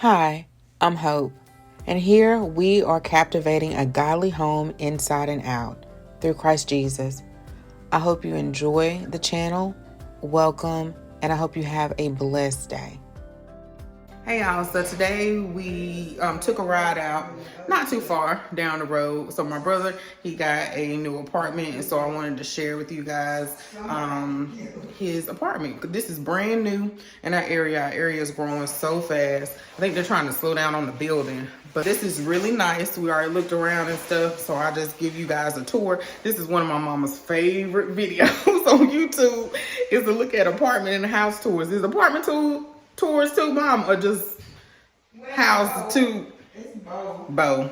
Hi, I'm Hope, and here we are captivating a godly home inside and out through Christ Jesus. I hope you enjoy the channel. Welcome, and I hope you have a blessed day. Hey y'all, so today we took a ride out, not too far down the road. So my brother, he got a new apartment, and so I wanted to share with you guys his apartment. This is brand new in our area. Our area is growing so fast. I think they're trying to slow down on the building, but this is really nice. We already looked around and stuff, so I just give you guys a tour. This is one of my mama's favorite videos on YouTube, is to look at apartment and house tours. Is apartment tours too, Mom, or just house too? Both.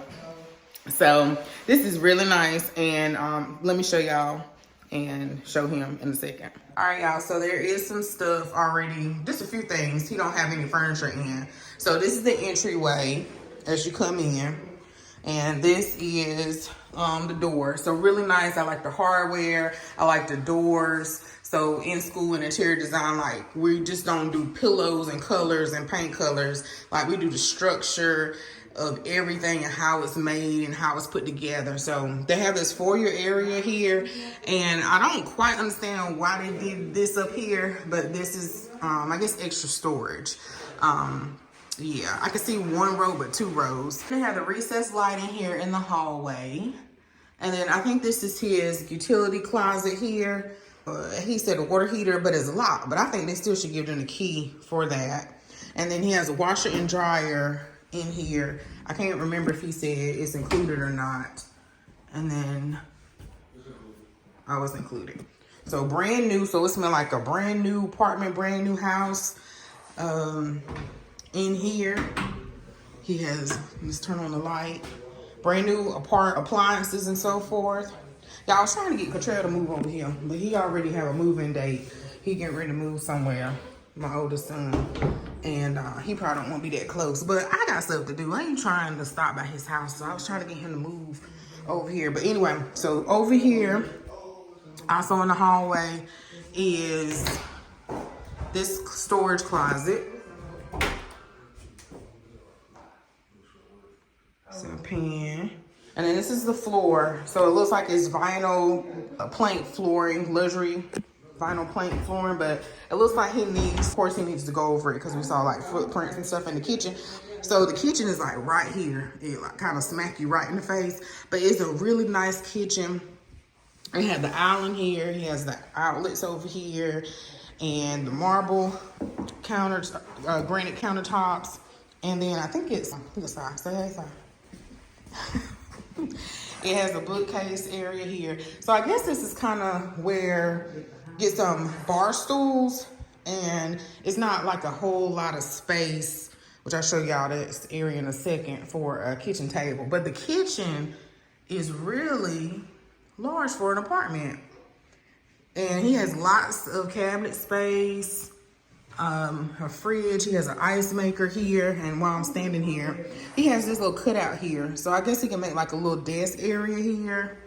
So this is really nice, and let me show y'all and show him in a second. All right, y'all, so there is some stuff already, just a few things. He don't have any furniture in. So this is the entryway as you come in, and this is the door. So really nice. I like the hardware. I like the doors. So in school in interior design, like, we just don't do pillows and colors and paint colors. Like, we do the structure of everything and how it's made and how it's put together. So they have this foyer area here, and I don't quite understand why they did this up here, but this is I guess extra storage. Yeah, I can see one row but two rows. They have the recessed lighting here in the hallway, and then I think this is his utility closet here. He said a water heater, but it's locked, but I think they still should give them the key for that. And then he has a washer and dryer in here. I can't remember if he said it's included or not. And then I was included. So brand new. So it smells like a brand new apartment, brand new house. In here, he has, let's turn on the light. Brand new appliances and so forth. Y'all, I was trying to get Cottrell to move over here, but he already have a moving date. He getting ready to move somewhere, my oldest son. And he probably don't want to be that close, but I got stuff to do. I ain't trying to stop by his house, so I was trying to get him to move over here. But anyway, so over here, also in the hallway, is this storage closet. Some pan. And then this is the floor. So it looks like it's vinyl plank flooring, luxury vinyl plank flooring, but it looks like he needs, of course he needs to go over it because we saw like footprints and stuff in the kitchen. So the kitchen is like right here. It like kind of smack you right in the face, but it's a really nice kitchen. It has the island here. He has the outlets over here and the marble counters, granite countertops. And then I think it's it has a bookcase area here. So I guess this is kind of where get some bar stools, and it's not like a whole lot of space, which I'll show y'all this area in a second, for a kitchen table. But the kitchen is really large for an apartment. And he has lots of cabinet space. A fridge. He has an ice maker here, and while I'm standing here, he has this little cutout here. So I guess he can make like a little desk area here.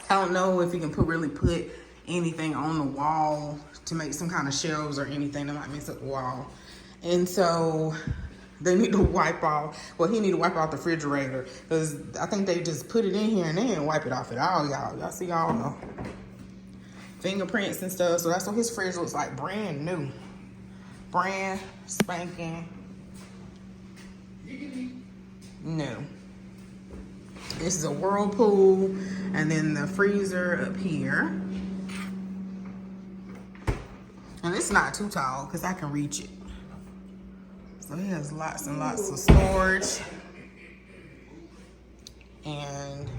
I don't know if he can really put anything on the wall to make some kind of shelves or anything that might mess up the wall. And so they need to wipe off, well, he need to wipe off the refrigerator, because I think they just put it in here and they didn't wipe it off at all, y'all. Y'all see all the fingerprints and stuff. So that's what his fridge looks like, brand new. Brand spanking new. This is a whirlpool, and then the freezer up here. And it's not too tall because I can reach it. So he has lots and lots of storage and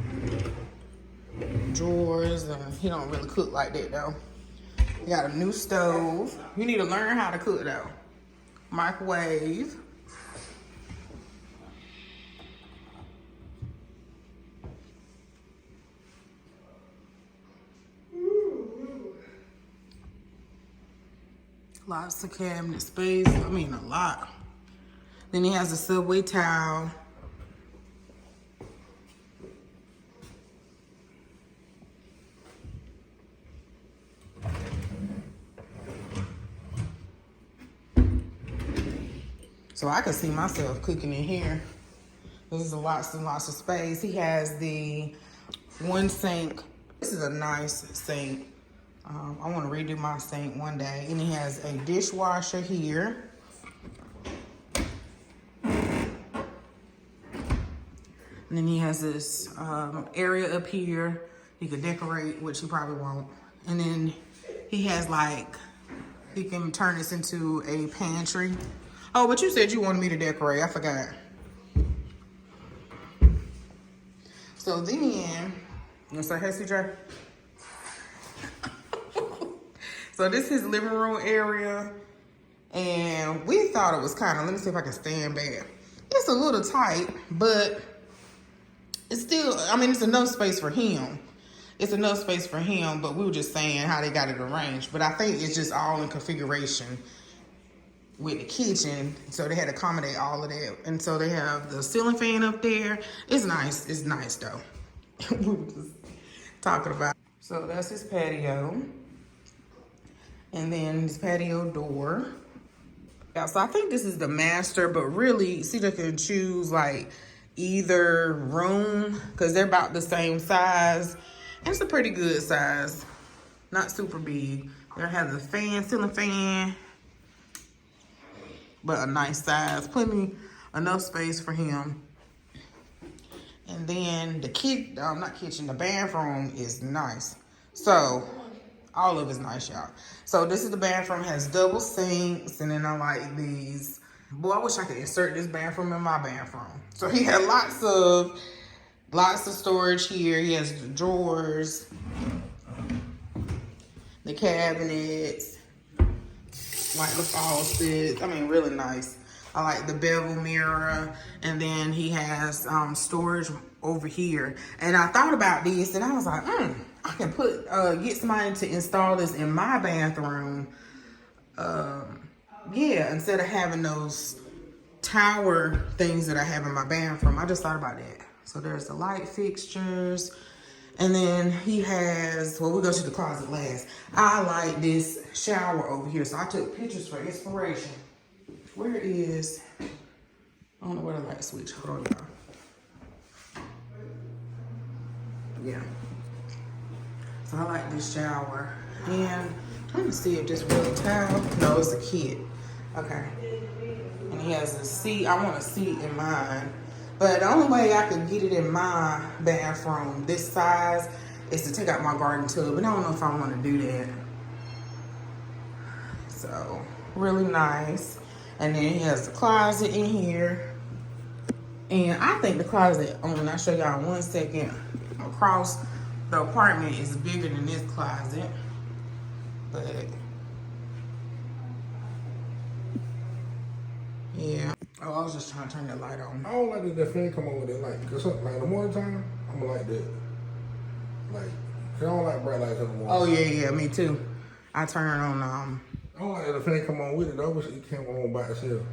drawers. He don't really cook like that though. You got a new stove. You need to learn how to cook though. Microwave. Lots of cabinet space. I mean, a lot. Then he has a subway towel. So I could see myself cooking in here. This is lots and lots of space. He has the one sink. This is a nice sink. I want to redo my sink one day. And he has a dishwasher here. And then he has this area up here he could decorate, which he probably won't. And then he has like, he can turn this into a pantry. Oh, but you said you wanted me to decorate. I forgot. So then, you want to say hey, CJ? So this is his living room area. And we thought it was kind of, let me see if I can stand back. It's a little tight, but it's still, I mean, it's enough space for him. It's enough space for him, but we were just saying how they got it arranged. But I think it's just all in configuration with the kitchen. So they had to accommodate all of that. And so they have the ceiling fan up there. It's nice. It's nice, though. We were just talking about. So that's his patio. And then his patio door. Yeah, so I think this is the master, but really, CJ can choose like either room because they're about the same size. And it's a pretty good size, not super big. There has a fan, ceiling fan, but a nice size, plenty, enough space for him. And then the the bathroom is nice. So all of it's nice, y'all. So this is the bathroom, has double sinks, and then I like these. Boy, I wish I could insert this bathroom in my bathroom. So he had lots of storage here. He has the drawers, the cabinets, like the faucets. I mean, really nice. I like the bevel mirror. And then he has storage over here. And I thought about this and I was like, I can get somebody to install this in my bathroom. Yeah, instead of having those tower things that I have in my bathroom. I just thought about that. So there's the light fixtures. And then he has, well, we'll go to the closet last. I like this shower over here. So I took pictures for inspiration. Where is, I don't know where the light switch. Hold on, y'all. Yeah. So I like this shower. And I'm trying to see if this real towel. No, it's a kit. Okay. And he has a seat. I want a seat in mine. But the only way I could get it in my bathroom this size is to take out my garden tub. And I don't know if I want to do that. So, really nice. And then he has the closet in here. And I think the closet, I'll show y'all in 1 second, across the apartment is bigger than this closet. But, yeah. Oh, I was just trying to turn that light on. I don't like that fan come on with that light. Because like in the morning time, I'm gonna like that. Like, I don't like bright lights in the morning. Oh, yeah, me too. I turn on, I don't like that the fan come on with it. I wish it came on by itself. You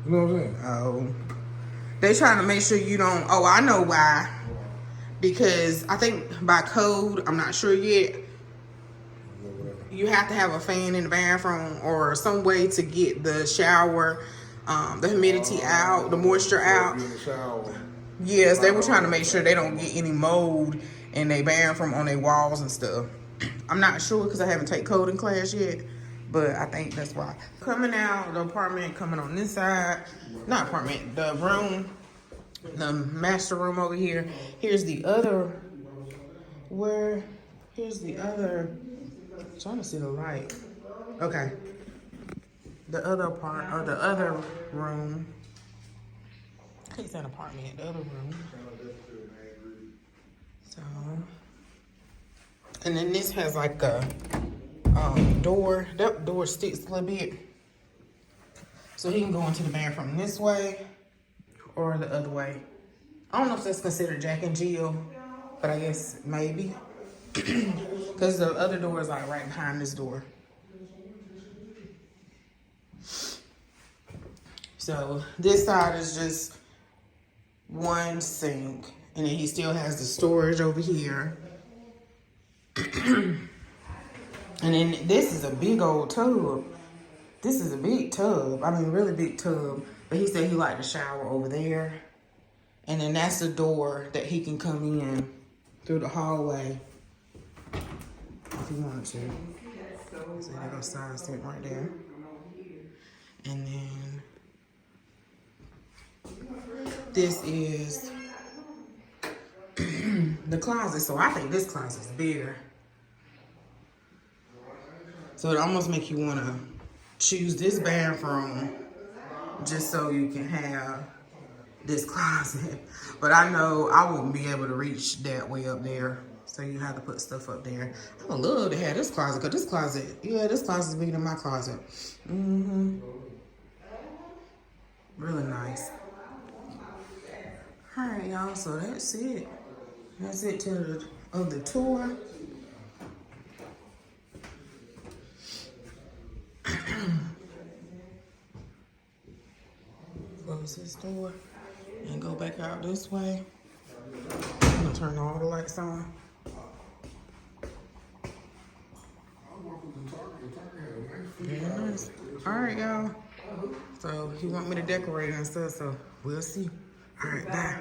know what I'm saying? Oh. They trying to make sure you don't, oh, I know why. Because I think by code, I'm not sure yet, you have to have a fan in the bathroom or some way to get the shower, the humidity out, the moisture out. Yes, they were trying to make sure they don't get any mold in their bathroom on their walls and stuff. I'm not sure because I haven't taken coding class yet, but I think that's why. Coming out, the apartment coming on this side, not apartment, the room, the master room over here. Here's the other, here's the other, I'm trying to see the light. Okay. The other part, or the other room. I think it's an apartment, the other room. So, and then this has like a door. That door sticks a little bit. So he can go into the bathroom this way or the other way. I don't know if that's considered Jack and Jill, but I guess maybe. Because the other door is like right behind this door. So this side is just one sink. And then he still has the storage over here. And then this is a big old tub. This is a big tub. I mean, really big tub. But he said he liked to shower over there. And then that's the door that he can come in through the hallway if he wanted to. So there goes side step right there. And then this is the closet. So I think this closet's bigger. So it almost makes you want to choose this bathroom just so you can have this closet. But I know I wouldn't be able to reach that way up there. So you have to put stuff up there. I would love to have this closet, because this closet, yeah, this closet's bigger than my closet. Really nice. All right, y'all, so that's it. That's it of the tour. Close this door and go back out this way. I'm gonna turn all the lights on. Very nice. All right, y'all. So he want me to decorate and stuff, so we'll see. All right, bye.